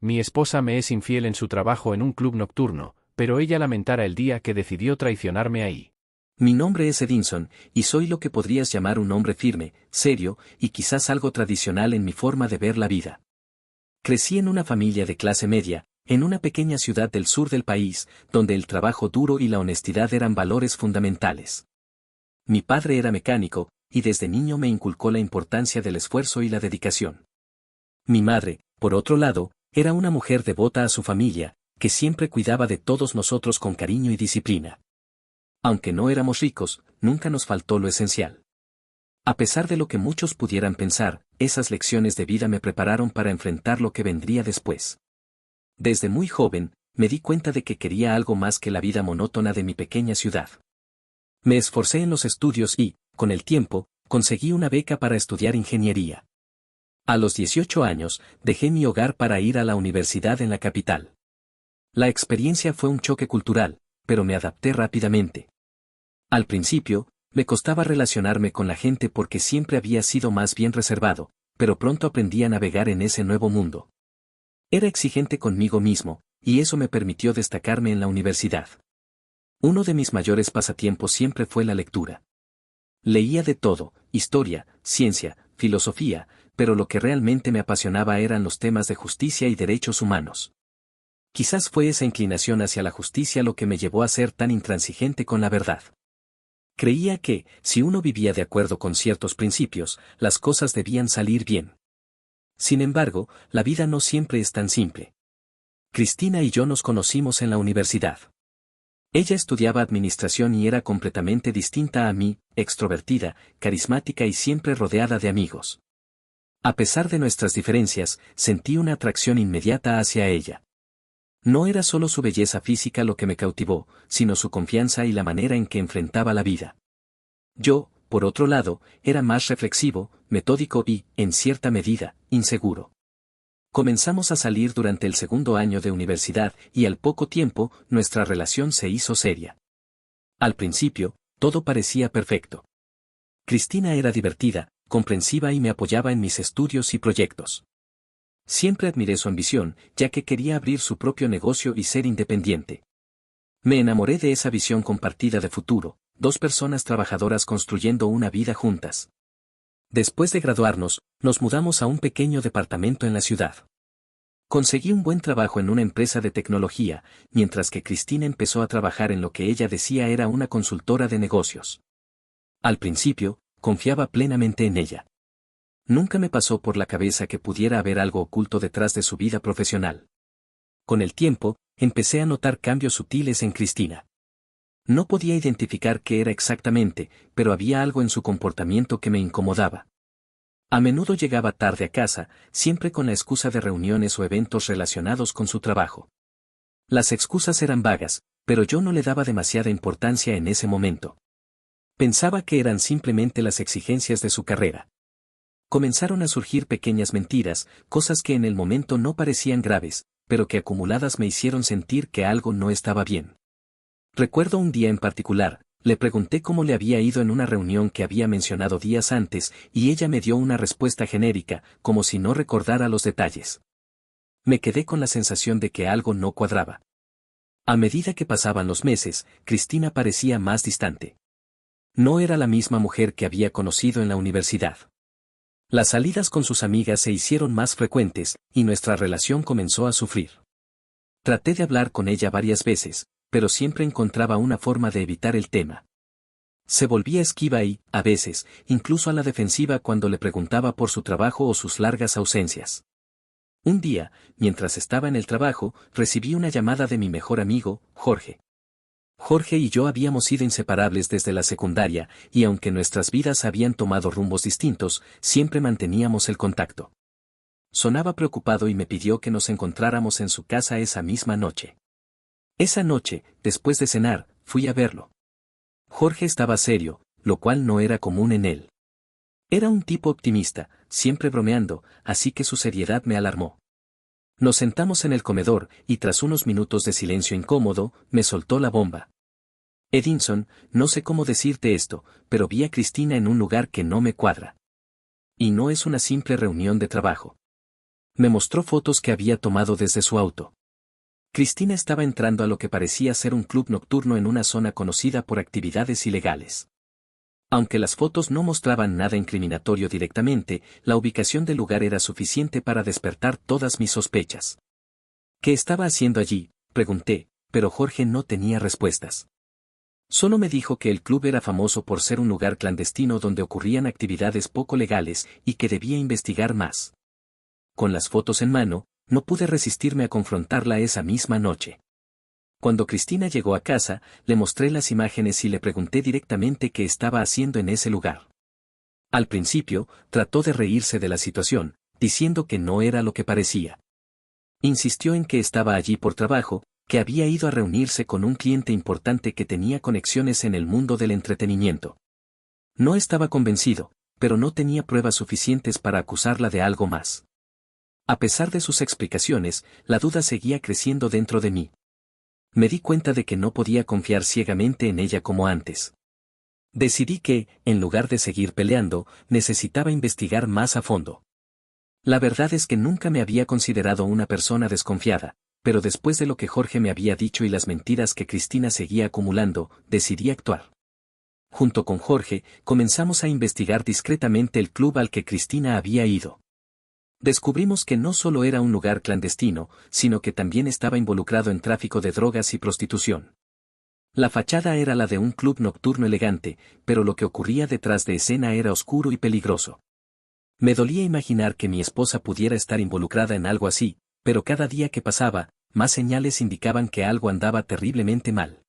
Mi esposa me es infiel en su trabajo en un club nocturno, pero ella lamentará el día que decidió traicionarme ahí. Mi nombre es Edinson, y soy lo que podrías llamar un hombre firme, serio, y quizás algo tradicional en mi forma de ver la vida. Crecí en una familia de clase media, en una pequeña ciudad del sur del país, donde el trabajo duro y la honestidad eran valores fundamentales. Mi padre era mecánico, y desde niño me inculcó la importancia del esfuerzo y la dedicación. Mi madre, por otro lado, era una mujer devota a su familia, que siempre cuidaba de todos nosotros con cariño y disciplina. Aunque no éramos ricos, nunca nos faltó lo esencial. A pesar de lo que muchos pudieran pensar, esas lecciones de vida me prepararon para enfrentar lo que vendría después. Desde muy joven, me di cuenta de que quería algo más que la vida monótona de mi pequeña ciudad. Me esforcé en los estudios y, con el tiempo, conseguí una beca para estudiar ingeniería. A los 18 años, dejé mi hogar para ir a la universidad en la capital. La experiencia fue un choque cultural, pero me adapté rápidamente. Al principio, me costaba relacionarme con la gente porque siempre había sido más bien reservado, pero pronto aprendí a navegar en ese nuevo mundo. Era exigente conmigo mismo, y eso me permitió destacarme en la universidad. Uno de mis mayores pasatiempos siempre fue la lectura. Leía de todo, historia, ciencia, filosofía, pero lo que realmente me apasionaba eran los temas de justicia y derechos humanos. Quizás fue esa inclinación hacia la justicia lo que me llevó a ser tan intransigente con la verdad. Creía que, si uno vivía de acuerdo con ciertos principios, las cosas debían salir bien. Sin embargo, la vida no siempre es tan simple. Cristina y yo nos conocimos en la universidad. Ella estudiaba administración y era completamente distinta a mí, extrovertida, carismática y siempre rodeada de amigos. A pesar de nuestras diferencias, sentí una atracción inmediata hacia ella. No era solo su belleza física lo que me cautivó, sino su confianza y la manera en que enfrentaba la vida. Yo, por otro lado, era más reflexivo, metódico y, en cierta medida, inseguro. Comenzamos a salir durante el segundo año de universidad y al poco tiempo, nuestra relación se hizo seria. Al principio, todo parecía perfecto. Cristina era divertida, comprensiva y me apoyaba en mis estudios y proyectos. Siempre admiré su ambición, ya que quería abrir su propio negocio y ser independiente. Me enamoré de esa visión compartida de futuro, dos personas trabajadoras construyendo una vida juntas. Después de graduarnos, nos mudamos a un pequeño departamento en la ciudad. Conseguí un buen trabajo en una empresa de tecnología, mientras que Cristina empezó a trabajar en lo que ella decía era una consultora de negocios. Al principio, confiaba plenamente en ella. Nunca me pasó por la cabeza que pudiera haber algo oculto detrás de su vida profesional. Con el tiempo, empecé a notar cambios sutiles en Cristina. No podía identificar qué era exactamente, pero había algo en su comportamiento que me incomodaba. A menudo llegaba tarde a casa, siempre con la excusa de reuniones o eventos relacionados con su trabajo. Las excusas eran vagas, pero yo no le daba demasiada importancia en ese momento. Pensaba que eran simplemente las exigencias de su carrera. Comenzaron a surgir pequeñas mentiras, cosas que en el momento no parecían graves, pero que acumuladas me hicieron sentir que algo no estaba bien. Recuerdo un día en particular, le pregunté cómo le había ido en una reunión que había mencionado días antes, y ella me dio una respuesta genérica, como si no recordara los detalles. Me quedé con la sensación de que algo no cuadraba. A medida que pasaban los meses, Cristina parecía más distante. No era la misma mujer que había conocido en la universidad. Las salidas con sus amigas se hicieron más frecuentes, y nuestra relación comenzó a sufrir. Traté de hablar con ella varias veces, pero siempre encontraba una forma de evitar el tema. Se volvía esquiva y, a veces, incluso a la defensiva cuando le preguntaba por su trabajo o sus largas ausencias. Un día, mientras estaba en el trabajo, recibí una llamada de mi mejor amigo, Jorge. Jorge y yo habíamos sido inseparables desde la secundaria, y aunque nuestras vidas habían tomado rumbos distintos, siempre manteníamos el contacto. Sonaba preocupado y me pidió que nos encontráramos en su casa esa misma noche. Esa noche, después de cenar, fui a verlo. Jorge estaba serio, lo cual no era común en él. Era un tipo optimista, siempre bromeando, así que su seriedad me alarmó. Nos sentamos en el comedor, y tras unos minutos de silencio incómodo, me soltó la bomba. Edinson, no sé cómo decirte esto, pero vi a Cristina en un lugar que no me cuadra. Y no es una simple reunión de trabajo. Me mostró fotos que había tomado desde su auto. Cristina estaba entrando a lo que parecía ser un club nocturno en una zona conocida por actividades ilegales. Aunque las fotos no mostraban nada incriminatorio directamente, la ubicación del lugar era suficiente para despertar todas mis sospechas. ¿Qué estaba haciendo allí?, pregunté, pero Jorge no tenía respuestas. Solo me dijo que el club era famoso por ser un lugar clandestino donde ocurrían actividades poco legales y que debía investigar más. Con las fotos en mano, no pude resistirme a confrontarla esa misma noche. Cuando Cristina llegó a casa, le mostré las imágenes y le pregunté directamente qué estaba haciendo en ese lugar. Al principio, trató de reírse de la situación, diciendo que no era lo que parecía. Insistió en que estaba allí por trabajo, que había ido a reunirse con un cliente importante que tenía conexiones en el mundo del entretenimiento. No estaba convencido, pero no tenía pruebas suficientes para acusarla de algo más. A pesar de sus explicaciones, la duda seguía creciendo dentro de mí. Me di cuenta de que no podía confiar ciegamente en ella como antes. Decidí que, en lugar de seguir peleando, necesitaba investigar más a fondo. La verdad es que nunca me había considerado una persona desconfiada, pero después de lo que Jorge me había dicho y las mentiras que Cristina seguía acumulando, decidí actuar. Junto con Jorge, comenzamos a investigar discretamente el club al que Cristina había ido. Descubrimos que no solo era un lugar clandestino, sino que también estaba involucrado en tráfico de drogas y prostitución. La fachada era la de un club nocturno elegante, pero lo que ocurría detrás de escena era oscuro y peligroso. Me dolía imaginar que mi esposa pudiera estar involucrada en algo así, pero cada día que pasaba, más señales indicaban que algo andaba terriblemente mal.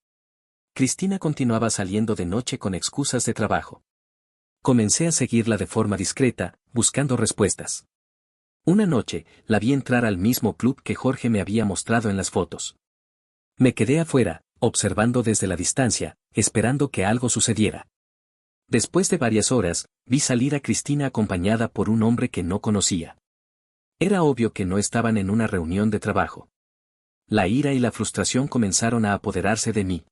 Cristina continuaba saliendo de noche con excusas de trabajo. Comencé a seguirla de forma discreta, buscando respuestas. Una noche, la vi entrar al mismo club que Jorge me había mostrado en las fotos. Me quedé afuera, observando desde la distancia, esperando que algo sucediera. Después de varias horas, vi salir a Cristina acompañada por un hombre que no conocía. Era obvio que no estaban en una reunión de trabajo. La ira y la frustración comenzaron a apoderarse de mí.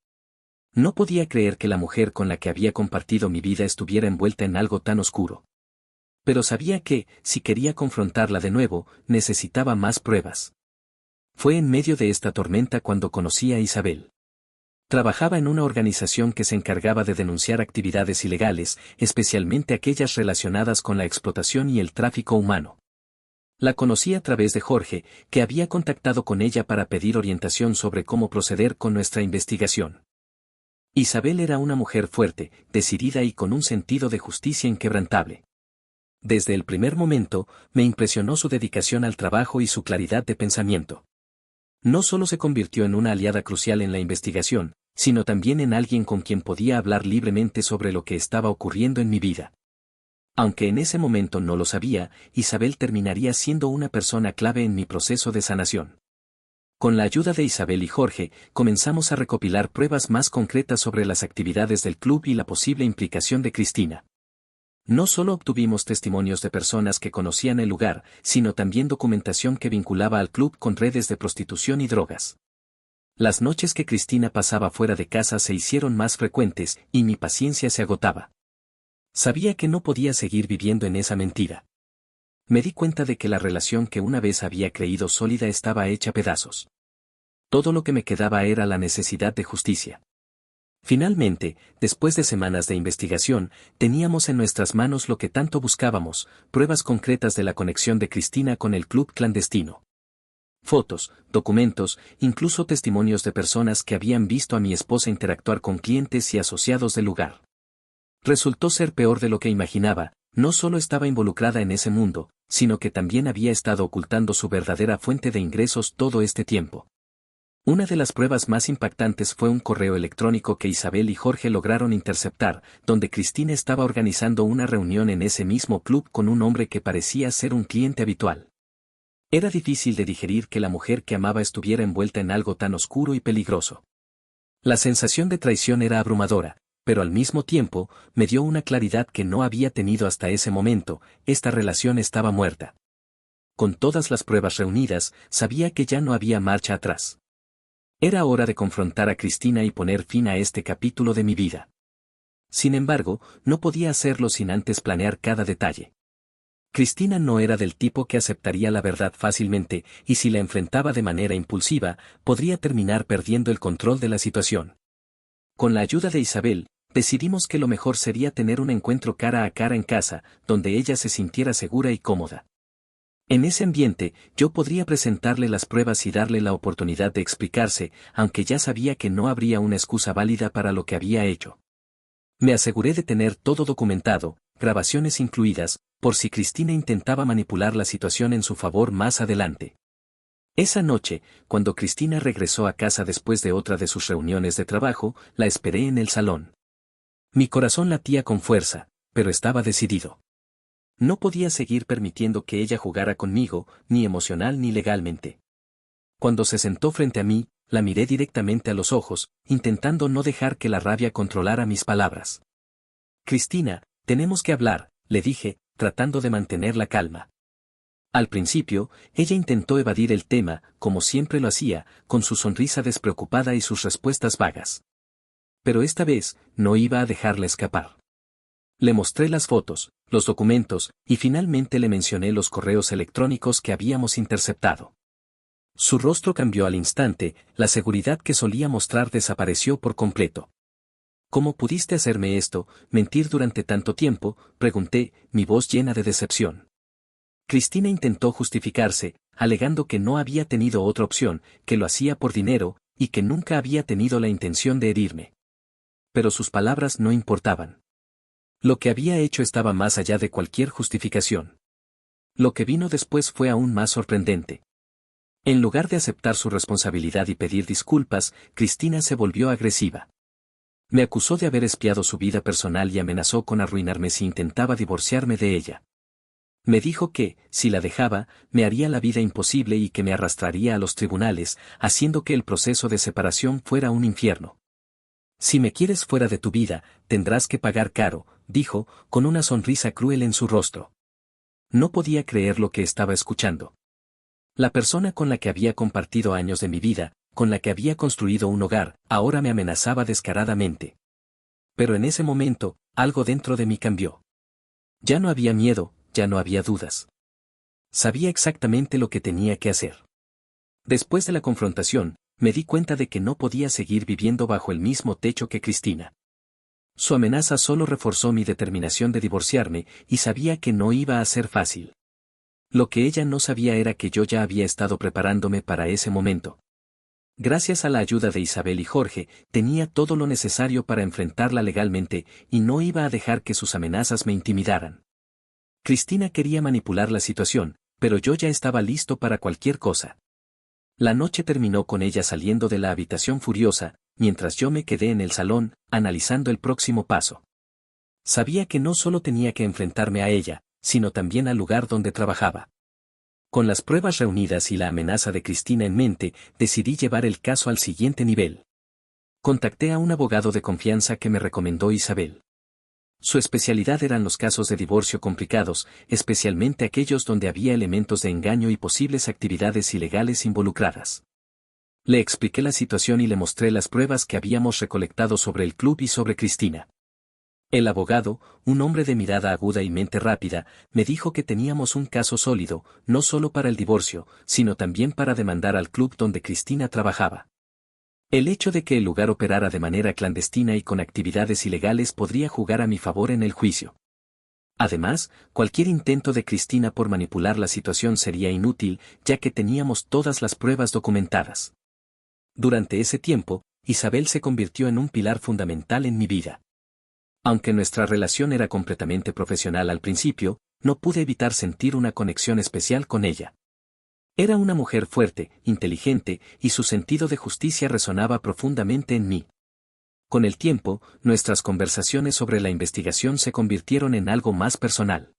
No podía creer que la mujer con la que había compartido mi vida estuviera envuelta en algo tan oscuro. Pero sabía que, si quería confrontarla de nuevo, necesitaba más pruebas. Fue en medio de esta tormenta cuando conocí a Isabel. Trabajaba en una organización que se encargaba de denunciar actividades ilegales, especialmente aquellas relacionadas con la explotación y el tráfico humano. La conocí a través de Jorge, que había contactado con ella para pedir orientación sobre cómo proceder con nuestra investigación. Isabel era una mujer fuerte, decidida y con un sentido de justicia inquebrantable. Desde el primer momento, me impresionó su dedicación al trabajo y su claridad de pensamiento. No solo se convirtió en una aliada crucial en la investigación, sino también en alguien con quien podía hablar libremente sobre lo que estaba ocurriendo en mi vida. Aunque en ese momento no lo sabía, Isabel terminaría siendo una persona clave en mi proceso de sanación. Con la ayuda de Isabel y Jorge, comenzamos a recopilar pruebas más concretas sobre las actividades del club y la posible implicación de Cristina. No solo obtuvimos testimonios de personas que conocían el lugar, sino también documentación que vinculaba al club con redes de prostitución y drogas. Las noches que Cristina pasaba fuera de casa se hicieron más frecuentes, y mi paciencia se agotaba. Sabía que no podía seguir viviendo en esa mentira. Me di cuenta de que la relación que una vez había creído sólida estaba hecha pedazos. Todo lo que me quedaba era la necesidad de justicia. Finalmente, después de semanas de investigación, teníamos en nuestras manos lo que tanto buscábamos, pruebas concretas de la conexión de Cristina con el club clandestino. Fotos, documentos, incluso testimonios de personas que habían visto a mi esposa interactuar con clientes y asociados del lugar. Resultó ser peor de lo que imaginaba, no solo estaba involucrada en ese mundo, sino que también había estado ocultando su verdadera fuente de ingresos todo este tiempo. Una de las pruebas más impactantes fue un correo electrónico que Isabel y Jorge lograron interceptar, donde Cristina estaba organizando una reunión en ese mismo club con un hombre que parecía ser un cliente habitual. Era difícil de digerir que la mujer que amaba estuviera envuelta en algo tan oscuro y peligroso. La sensación de traición era abrumadora, pero al mismo tiempo, me dio una claridad que no había tenido hasta ese momento: esta relación estaba muerta. Con todas las pruebas reunidas, sabía que ya no había marcha atrás. Era hora de confrontar a Cristina y poner fin a este capítulo de mi vida. Sin embargo, no podía hacerlo sin antes planear cada detalle. Cristina no era del tipo que aceptaría la verdad fácilmente, y si la enfrentaba de manera impulsiva, podría terminar perdiendo el control de la situación. Con la ayuda de Isabel, decidimos que lo mejor sería tener un encuentro cara a cara en casa, donde ella se sintiera segura y cómoda. En ese ambiente, yo podría presentarle las pruebas y darle la oportunidad de explicarse, aunque ya sabía que no habría una excusa válida para lo que había hecho. Me aseguré de tener todo documentado, grabaciones incluidas, por si Cristina intentaba manipular la situación en su favor más adelante. Esa noche, cuando Cristina regresó a casa después de otra de sus reuniones de trabajo, la esperé en el salón. Mi corazón latía con fuerza, pero estaba decidido. No podía seguir permitiendo que ella jugara conmigo, ni emocional ni legalmente. Cuando se sentó frente a mí, la miré directamente a los ojos, intentando no dejar que la rabia controlara mis palabras. Cristina, tenemos que hablar, le dije, tratando de mantener la calma. Al principio, ella intentó evadir el tema, como siempre lo hacía, con su sonrisa despreocupada y sus respuestas vagas. Pero esta vez, no iba a dejarla escapar. Le mostré las fotos, los documentos, y finalmente le mencioné los correos electrónicos que habíamos interceptado. Su rostro cambió al instante, la seguridad que solía mostrar desapareció por completo. ¿Cómo pudiste hacerme esto, mentir durante tanto tiempo?, pregunté, mi voz llena de decepción. Cristina intentó justificarse, alegando que no había tenido otra opción, que lo hacía por dinero, y que nunca había tenido la intención de herirme. Pero sus palabras no importaban. Lo que había hecho estaba más allá de cualquier justificación. Lo que vino después fue aún más sorprendente. En lugar de aceptar su responsabilidad y pedir disculpas, Cristina se volvió agresiva. Me acusó de haber espiado su vida personal y amenazó con arruinarme si intentaba divorciarme de ella. Me dijo que, si la dejaba, me haría la vida imposible y que me arrastraría a los tribunales, haciendo que el proceso de separación fuera un infierno. Si me quieres fuera de tu vida, tendrás que pagar caro, dijo, con una sonrisa cruel en su rostro. No podía creer lo que estaba escuchando. La persona con la que había compartido años de mi vida, con la que había construido un hogar, ahora me amenazaba descaradamente. Pero en ese momento, algo dentro de mí cambió. Ya no había miedo, ya no había dudas. Sabía exactamente lo que tenía que hacer. Después de la confrontación, me di cuenta de que no podía seguir viviendo bajo el mismo techo que Cristina. Su amenaza solo reforzó mi determinación de divorciarme, y sabía que no iba a ser fácil. Lo que ella no sabía era que yo ya había estado preparándome para ese momento. Gracias a la ayuda de Isabel y Jorge, tenía todo lo necesario para enfrentarla legalmente, y no iba a dejar que sus amenazas me intimidaran. Cristina quería manipular la situación, pero yo ya estaba listo para cualquier cosa. La noche terminó con ella saliendo de la habitación furiosa, mientras yo me quedé en el salón, analizando el próximo paso. Sabía que no solo tenía que enfrentarme a ella, sino también al lugar donde trabajaba. Con las pruebas reunidas y la amenaza de Cristina en mente, decidí llevar el caso al siguiente nivel. Contacté a un abogado de confianza que me recomendó Isabel. Su especialidad eran los casos de divorcio complicados, especialmente aquellos donde había elementos de engaño y posibles actividades ilegales involucradas. Le expliqué la situación y le mostré las pruebas que habíamos recolectado sobre el club y sobre Cristina. El abogado, un hombre de mirada aguda y mente rápida, me dijo que teníamos un caso sólido, no solo para el divorcio, sino también para demandar al club donde Cristina trabajaba. El hecho de que el lugar operara de manera clandestina y con actividades ilegales podría jugar a mi favor en el juicio. Además, cualquier intento de Cristina por manipular la situación sería inútil, ya que teníamos todas las pruebas documentadas. Durante ese tiempo, Isabel se convirtió en un pilar fundamental en mi vida. Aunque nuestra relación era completamente profesional al principio, no pude evitar sentir una conexión especial con ella. Era una mujer fuerte, inteligente, y su sentido de justicia resonaba profundamente en mí. Con el tiempo, nuestras conversaciones sobre la investigación se convirtieron en algo más personal.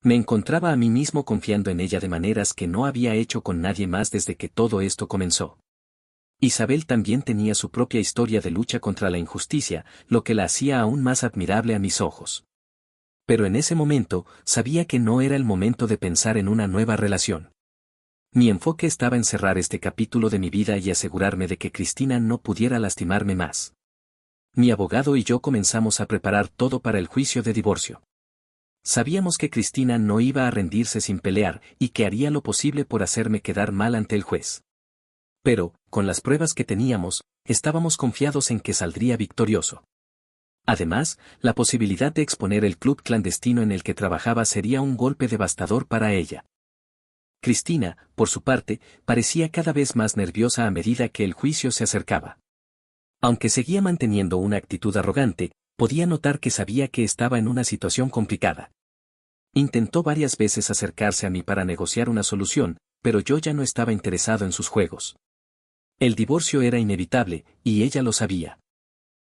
Me encontraba a mí mismo confiando en ella de maneras que no había hecho con nadie más desde que todo esto comenzó. Isabel también tenía su propia historia de lucha contra la injusticia, lo que la hacía aún más admirable a mis ojos. Pero en ese momento, sabía que no era el momento de pensar en una nueva relación. Mi enfoque estaba en cerrar este capítulo de mi vida y asegurarme de que Cristina no pudiera lastimarme más. Mi abogado y yo comenzamos a preparar todo para el juicio de divorcio. Sabíamos que Cristina no iba a rendirse sin pelear y que haría lo posible por hacerme quedar mal ante el juez. Pero, con las pruebas que teníamos, estábamos confiados en que saldría victorioso. Además, la posibilidad de exponer el club clandestino en el que trabajaba sería un golpe devastador para ella. Cristina, por su parte, parecía cada vez más nerviosa a medida que el juicio se acercaba. Aunque seguía manteniendo una actitud arrogante, podía notar que sabía que estaba en una situación complicada. Intentó varias veces acercarse a mí para negociar una solución, pero yo ya no estaba interesado en sus juegos. El divorcio era inevitable, y ella lo sabía.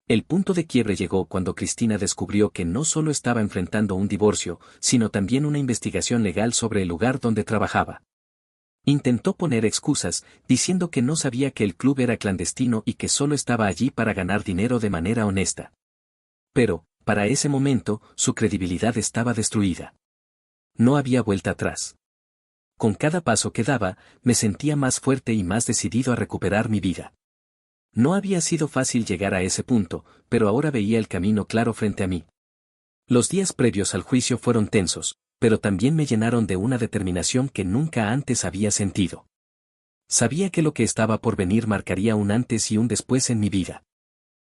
El punto de quiebre llegó cuando Cristina descubrió que no solo estaba enfrentando un divorcio, sino también una investigación legal sobre el lugar donde trabajaba. Intentó poner excusas, diciendo que no sabía que el club era clandestino y que solo estaba allí para ganar dinero de manera honesta. Pero, para ese momento, su credibilidad estaba destruida. No había vuelta atrás. Con cada paso que daba, me sentía más fuerte y más decidido a recuperar mi vida. No había sido fácil llegar a ese punto, pero ahora veía el camino claro frente a mí. Los días previos al juicio fueron tensos, pero también me llenaron de una determinación que nunca antes había sentido. Sabía que lo que estaba por venir marcaría un antes y un después en mi vida.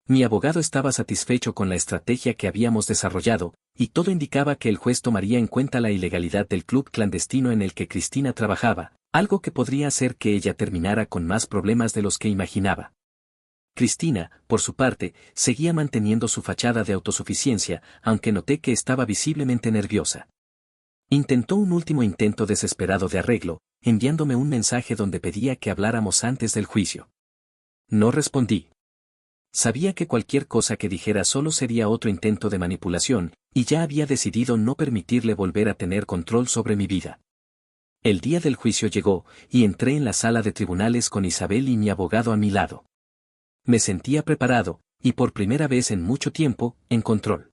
Mi abogado estaba satisfecho con la estrategia que habíamos desarrollado, y todo indicaba que el juez tomaría en cuenta la ilegalidad del club clandestino en el que Cristina trabajaba, algo que podría hacer que ella terminara con más problemas de los que imaginaba. Cristina, por su parte, seguía manteniendo su fachada de autosuficiencia, aunque noté que estaba visiblemente nerviosa. Intentó un último intento desesperado de arreglo, enviándome un mensaje donde pedía que habláramos antes del juicio. No respondí. Sabía que cualquier cosa que dijera solo sería otro intento de manipulación, y ya había decidido no permitirle volver a tener control sobre mi vida. El día del juicio llegó, y entré en la sala de tribunales con Isabel y mi abogado a mi lado. Me sentía preparado, y por primera vez en mucho tiempo, en control.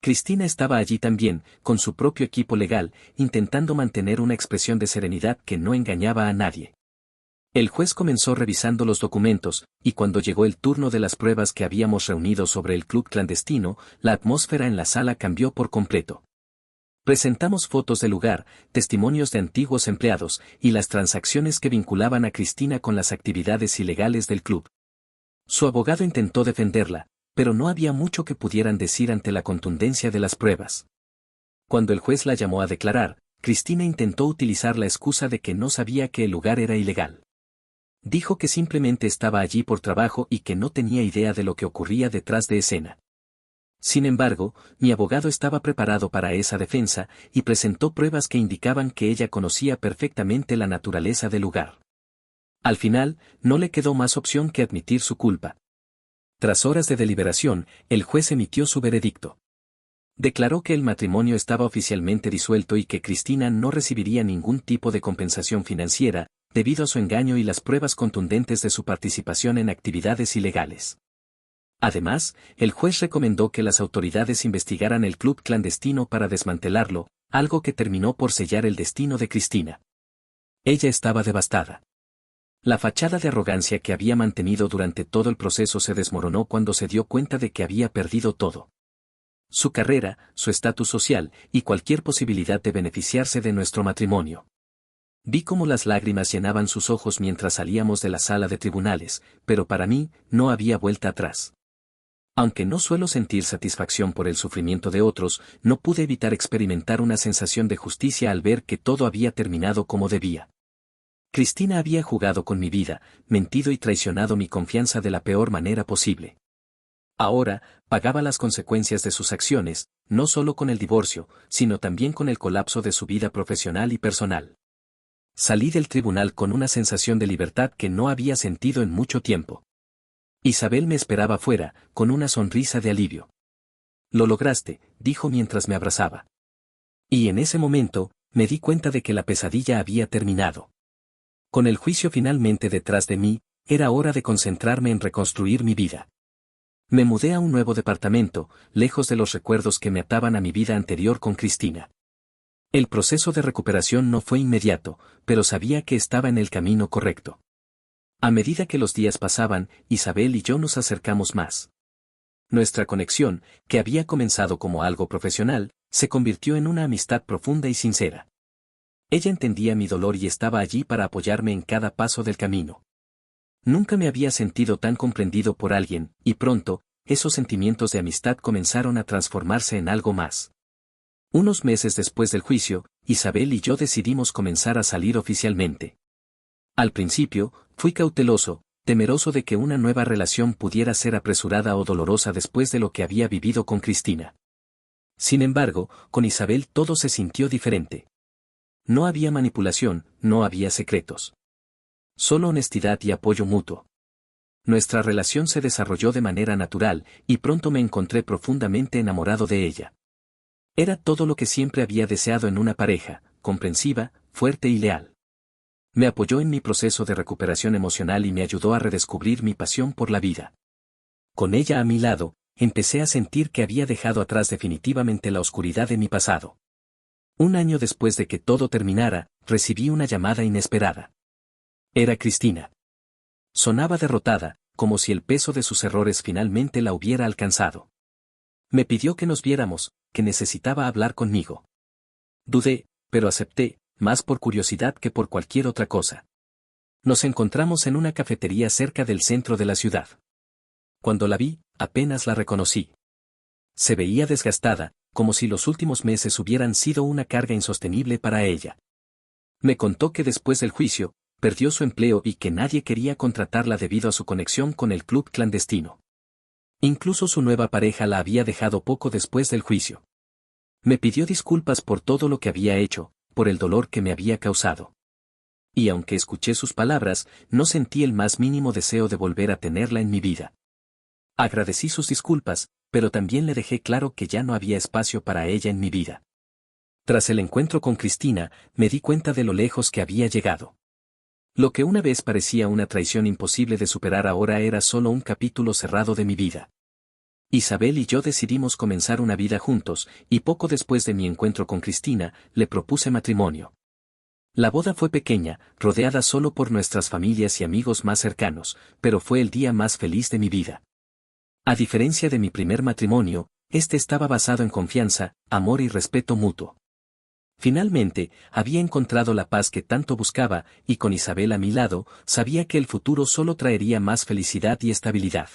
Cristina estaba allí también, con su propio equipo legal, intentando mantener una expresión de serenidad que no engañaba a nadie. El juez comenzó revisando los documentos, y cuando llegó el turno de las pruebas que habíamos reunido sobre el club clandestino, la atmósfera en la sala cambió por completo. Presentamos fotos del lugar, testimonios de antiguos empleados, y las transacciones que vinculaban a Cristina con las actividades ilegales del club. Su abogado intentó defenderla, pero no había mucho que pudieran decir ante la contundencia de las pruebas. Cuando el juez la llamó a declarar, Cristina intentó utilizar la excusa de que no sabía que el lugar era ilegal. Dijo que simplemente estaba allí por trabajo y que no tenía idea de lo que ocurría detrás de escena. Sin embargo, mi abogado estaba preparado para esa defensa y presentó pruebas que indicaban que ella conocía perfectamente la naturaleza del lugar. Al final, no le quedó más opción que admitir su culpa. Tras horas de deliberación, el juez emitió su veredicto. Declaró que el matrimonio estaba oficialmente disuelto y que Cristina no recibiría ningún tipo de compensación financiera, debido a su engaño y las pruebas contundentes de su participación en actividades ilegales. Además, el juez recomendó que las autoridades investigaran el club clandestino para desmantelarlo, algo que terminó por sellar el destino de Cristina. Ella estaba devastada. La fachada de arrogancia que había mantenido durante todo el proceso se desmoronó cuando se dio cuenta de que había perdido todo. Su carrera, su estatus social y cualquier posibilidad de beneficiarse de nuestro matrimonio. Vi cómo las lágrimas llenaban sus ojos mientras salíamos de la sala de tribunales, pero para mí, no había vuelta atrás. Aunque no suelo sentir satisfacción por el sufrimiento de otros, no pude evitar experimentar una sensación de justicia al ver que todo había terminado como debía. Cristina había jugado con mi vida, mentido y traicionado mi confianza de la peor manera posible. Ahora, pagaba las consecuencias de sus acciones, no solo con el divorcio, sino también con el colapso de su vida profesional y personal. Salí del tribunal con una sensación de libertad que no había sentido en mucho tiempo. Isabel me esperaba fuera, con una sonrisa de alivio. «Lo lograste», dijo mientras me abrazaba. Y en ese momento, me di cuenta de que la pesadilla había terminado. Con el juicio finalmente detrás de mí, era hora de concentrarme en reconstruir mi vida. Me mudé a un nuevo departamento, lejos de los recuerdos que me ataban a mi vida anterior con Cristina. El proceso de recuperación no fue inmediato, pero sabía que estaba en el camino correcto. A medida que los días pasaban, Isabel y yo nos acercamos más. Nuestra conexión, que había comenzado como algo profesional, Se convirtió en una amistad profunda y sincera. Ella entendía mi dolor y estaba allí para apoyarme en cada paso del camino. Nunca me había sentido tan comprendido por alguien, y pronto, esos sentimientos de amistad comenzaron a transformarse en algo más. Unos meses después del juicio, Isabel y yo decidimos comenzar a salir oficialmente. Al principio, fui cauteloso, temeroso de que una nueva relación pudiera ser apresurada o dolorosa después de lo que había vivido con Cristina. Sin embargo, con Isabel todo se sintió diferente. No había manipulación, no había secretos. Solo honestidad y apoyo mutuo. Nuestra relación se desarrolló de manera natural, y pronto me encontré profundamente enamorado de ella. Era todo lo que siempre había deseado en una pareja, comprensiva, fuerte y leal. Me apoyó en mi proceso de recuperación emocional y me ayudó a redescubrir mi pasión por la vida. Con ella a mi lado, empecé a sentir que había dejado atrás definitivamente la oscuridad de mi pasado. Un año después de que todo terminara, recibí una llamada inesperada. Era Cristina. Sonaba derrotada, como si el peso de sus errores finalmente la hubiera alcanzado. Me pidió que nos viéramos, que necesitaba hablar conmigo. Dudé, pero acepté, más por curiosidad que por cualquier otra cosa. Nos encontramos en una cafetería cerca del centro de la ciudad. Cuando la vi, apenas la reconocí. Se veía desgastada, como si los últimos meses hubieran sido una carga insostenible para ella. Me contó que después del juicio, perdió su empleo y que nadie quería contratarla debido a su conexión con el club clandestino. Incluso su nueva pareja la había dejado poco después del juicio. Me pidió disculpas por todo lo que había hecho, por el dolor que me había causado. Y aunque escuché sus palabras, no sentí el más mínimo deseo de volver a tenerla en mi vida. Agradecí sus disculpas, pero también le dejé claro que ya no había espacio para ella en mi vida. Tras el encuentro con Cristina, me di cuenta de lo lejos que había llegado. Lo que una vez parecía una traición imposible de superar ahora era solo un capítulo cerrado de mi vida. Isabel y yo decidimos comenzar una vida juntos, y poco después de mi encuentro con Cristina, le propuse matrimonio. La boda fue pequeña, rodeada solo por nuestras familias y amigos más cercanos, pero fue el día más feliz de mi vida. A diferencia de mi primer matrimonio, este estaba basado en confianza, amor y respeto mutuo. Finalmente, había encontrado la paz que tanto buscaba, y con Isabel a mi lado, sabía que el futuro solo traería más felicidad y estabilidad.